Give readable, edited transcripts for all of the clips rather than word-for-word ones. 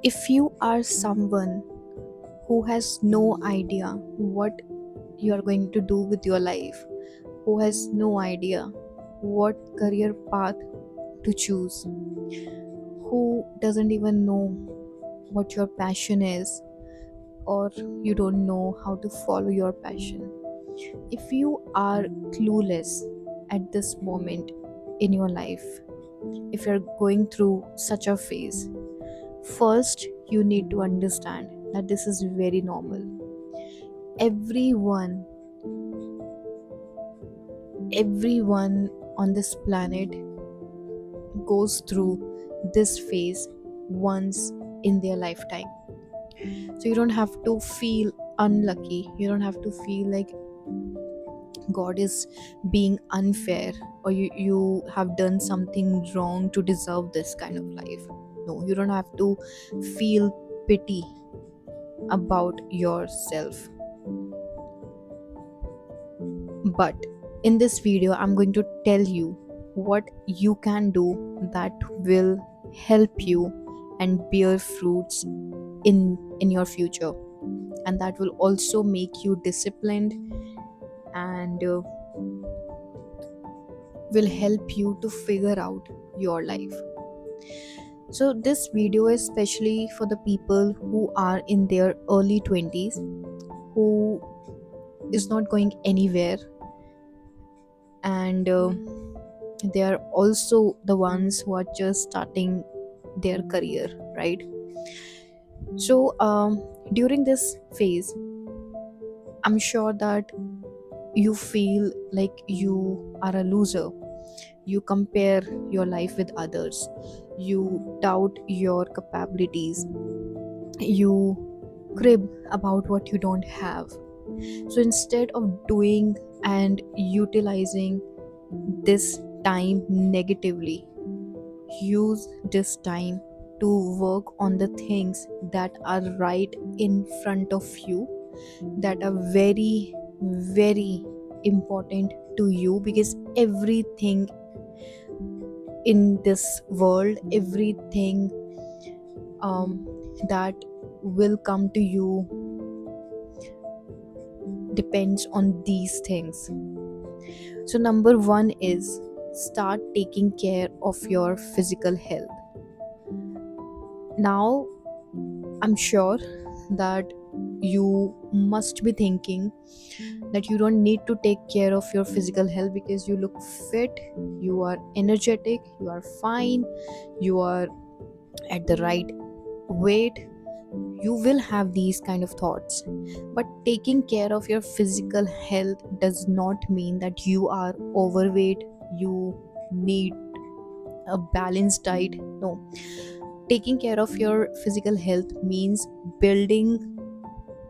If you are someone who has no idea what you are going to do with your life, who has no idea what career path to choose, who doesn't even know what your passion is, or you don't know how to follow your passion, if you are clueless at this moment in your life, if you're going through such a phase, first you need to understand that this is very normal. Everyone everyone on this planet goes through this phase once in their lifetime. So you don't have to feel unlucky, you don't have to feel like God is being unfair, or you have done something wrong to deserve this kind of life. No, you don't have to feel pity about yourself. But in this video, I'm going to tell you what you can do that will help you and bear fruits in your future, and that will also make you disciplined and will help you to figure out your life. So this video is especially for the people who are in their early 20s, who is not going anywhere, and they are also the ones who are just starting their career, right? So during this phase, I'm sure that you feel like you are a loser. You compare your life with others, you doubt your capabilities, you crib about what you don't have. So instead of doing and utilizing this time negatively, use this time to work on the things that are right in front of you, that are very, very important to you, because everything in this world, everything that will come to you depends on these things. So number one is start taking care of your physical health. Now I'm sure that you must be thinking that you don't need to take care of your physical health because you look fit, you are energetic, you are fine, you are at the right weight. You will have these kind of thoughts, but taking care of your physical health does not mean that you are overweight, you need a balanced diet. No, taking care of your physical health means building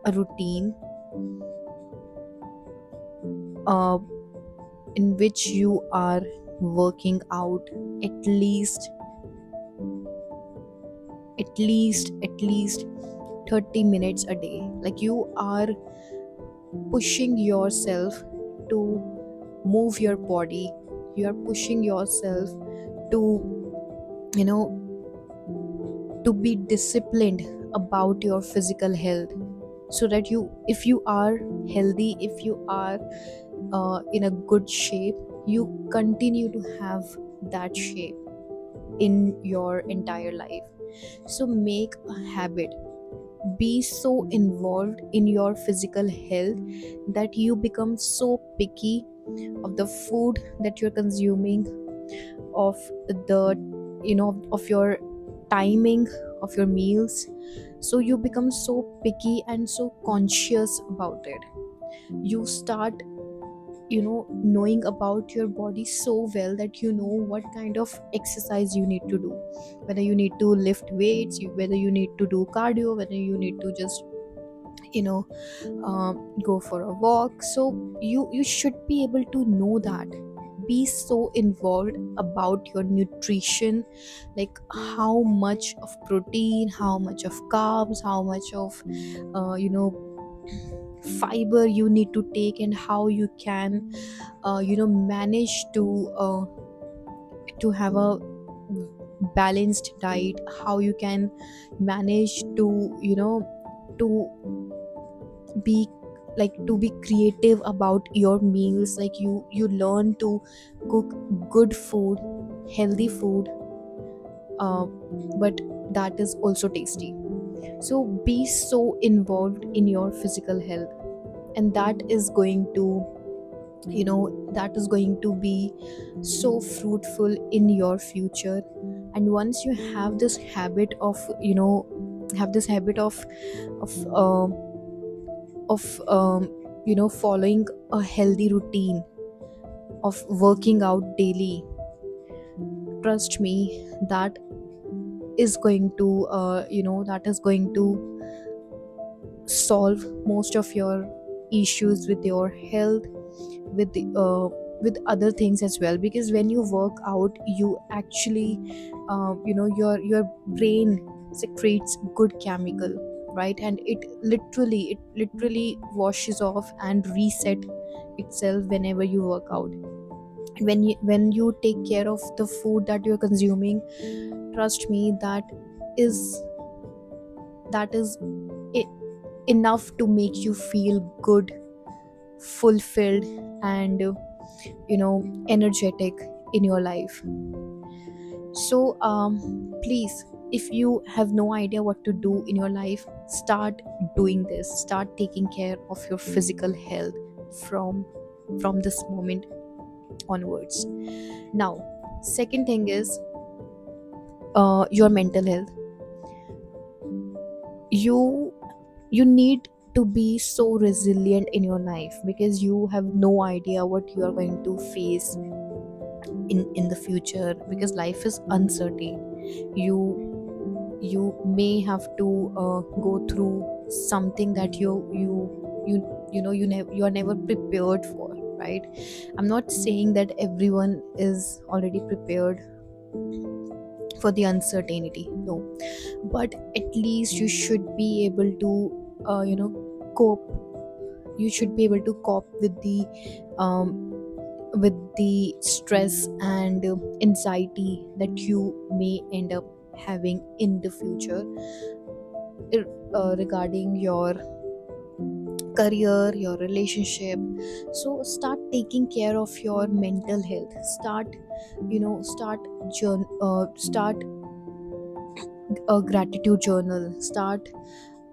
a routine uh, in which you are working out at least at least 30 minutes a day. Like, you are pushing yourself to move your body, you are pushing yourself to, you know to be disciplined about your physical health, so that you, if you are healthy, if you are in a good shape, you continue to have that shape in your entire life. So make a habit, be so involved in your physical health that you become so picky of the food that you're consuming, of the, of your timing of your meals. So you become so picky and so conscious about it. You start, knowing about your body so well that you know what kind of exercise you need to do, whether you need to lift weights, whether you need to do cardio, whether you need to just, you know go for a walk. So you should be able to know that. Be so involved about your nutrition, like how much of protein, how much of carbs, how much of fiber you need to take, and how you can manage to have a balanced diet, how you can manage to, to be to be creative about your meals. Like you learn to cook good food, healthy food, uh, but that is also tasty. So be so involved in your physical health, and that is going to, that is going to be so fruitful in your future. And once you have this habit of, have this habit of following a healthy routine of working out daily, trust me, that is going to, that is going to solve most of your issues with your health, with with other things as well. Because when you work out, you actually, your brain secretes good chemical, right? And it literally washes off and reset itself whenever you work out. When you take care of the food that you're consuming, trust me, is that is e- enough to make you feel good, fulfilled, and energetic in your life. So please, if you have no idea what to do in your life, start doing this. Start taking care of your physical health from this moment onwards. Now, second thing is your mental health. You you need to be so resilient in your life, because you have no idea what you are going to face in the future, because life is uncertain. You may have to go through something that you are never prepared for, right? I'm not saying that everyone is already prepared for the uncertainty, no, but at least you should be able to cope. You should be able to cope um, with the stress and anxiety that you may end up having in the future, regarding your career, your relationship. So start taking care of your mental health. Start, start a gratitude journal. Start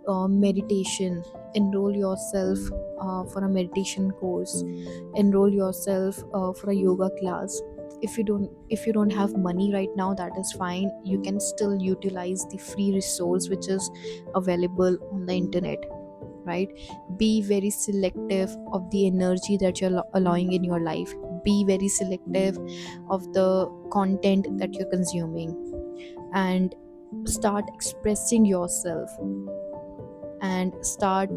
meditation. Enroll yourself for a meditation course. Enroll yourself for a yoga class. If you don't have money right now, that is fine. You can still utilize the free resource which is available on the internet, right? Be very selective of the energy that you're allowing in your life. Be very selective of the content that you're consuming, and start expressing yourself, and start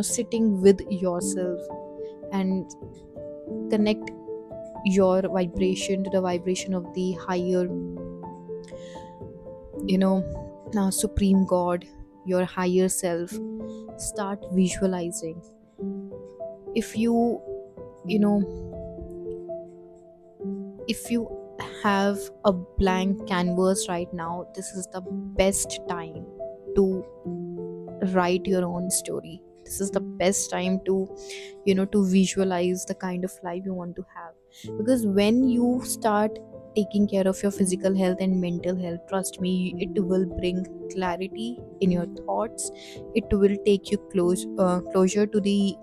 sitting with yourself, and connect your vibration to the vibration of the higher, supreme god, your higher self. Start visualizing. If you know if you have a blank canvas right now, this is the best time to write your own story. This is the best time to, to visualize the kind of life you want to have. Because when you start taking care of your physical health and mental health, trust me, it will bring clarity in your thoughts. It will take you closer to the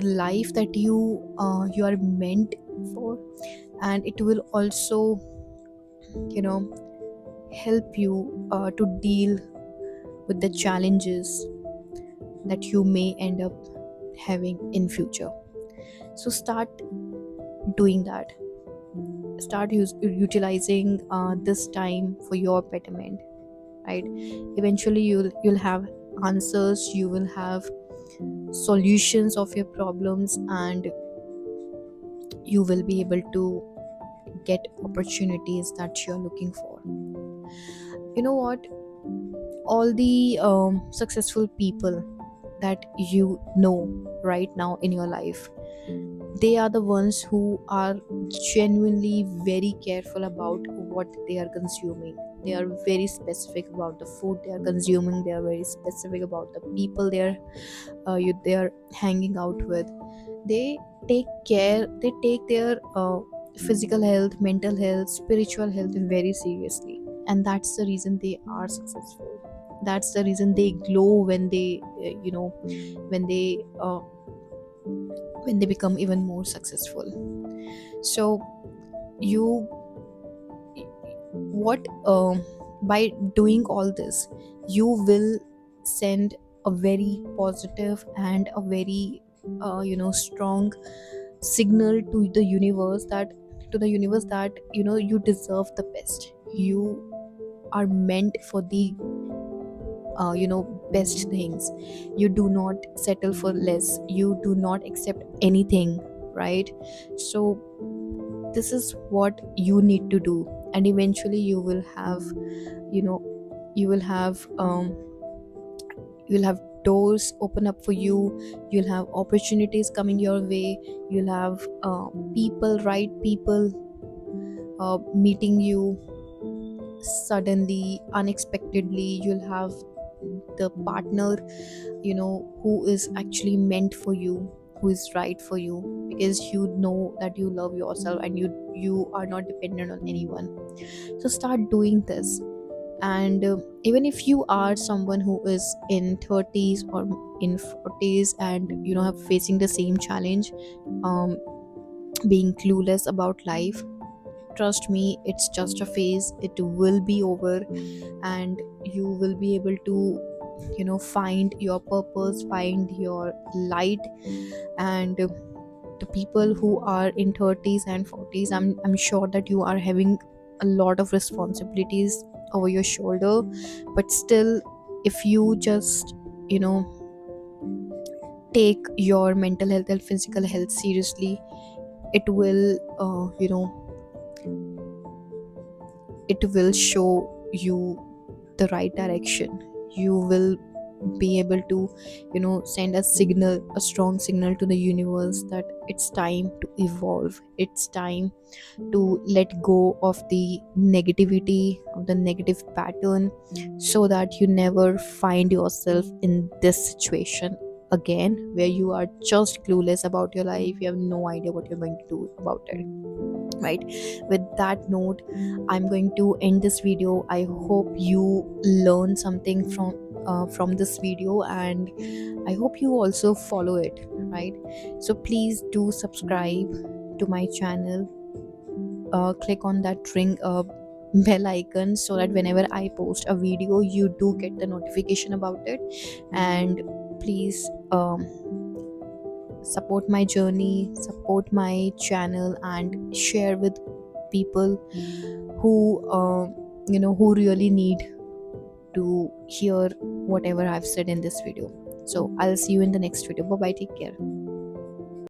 life that you are meant for. And it will also, you know help you to deal with the challenges that you may end up having in future. So start doing that. Start utilizing this time for your betterment, right? Eventually you'll have answers, you will have solutions of your problems, and you will be able to get opportunities that you're looking for. You know what? All the successful people that you know right now in your life, they are the ones who are genuinely very careful about what they are consuming. They are very specific about the food they are consuming. They are very specific about the people they are hanging out with. They they take their physical health, mental health, spiritual health very seriously, and that's the reason they are successful. That's the reason they glow when they when they uh, when they become even more successful. So you what by doing all this, you will send a very positive and a very strong signal to the universe, that you deserve the best. You are meant for the best things. You do not settle for less, you do not accept anything, right? So this is what you need to do, and eventually you will have you know you will have you'll have doors open up for you. You'll have opportunities coming your way. You'll have right people meeting you suddenly, unexpectedly. You'll have the partner who is actually meant for you, who is right for you, because you know that you love yourself and you are not dependent on anyone. So start doing this. And even if you are someone who is in 30s or in 40s and have facing the same challenge, um, being clueless about life, trust me, it's just a phase. It will be over, and you will be able to find your purpose, find your light. And the people who are in 30s and 40s, I'm sure that you are having a lot of responsibilities over your shoulder, but still, if you just you know take your mental health and physical health seriously, it will it will show you the right direction. You will be able to send a strong signal to the universe that it's time to evolve. It's time to let go of the negativity, of the negative pattern, so that you never find yourself in this situation again, where you are just clueless about your life. You have no idea what you're going to do about it, right? With that note, I'm going to end this video. I hope you learn something from this video, and I hope you also follow it, right? So please do subscribe to my channel. Click on that ring bell icon, so that whenever I post a video, you do get the notification about it. And please support my journey, support my channel, and share with people who who really need to hear whatever I've said in this video. So I'll see you in the next video. Bye bye, take care.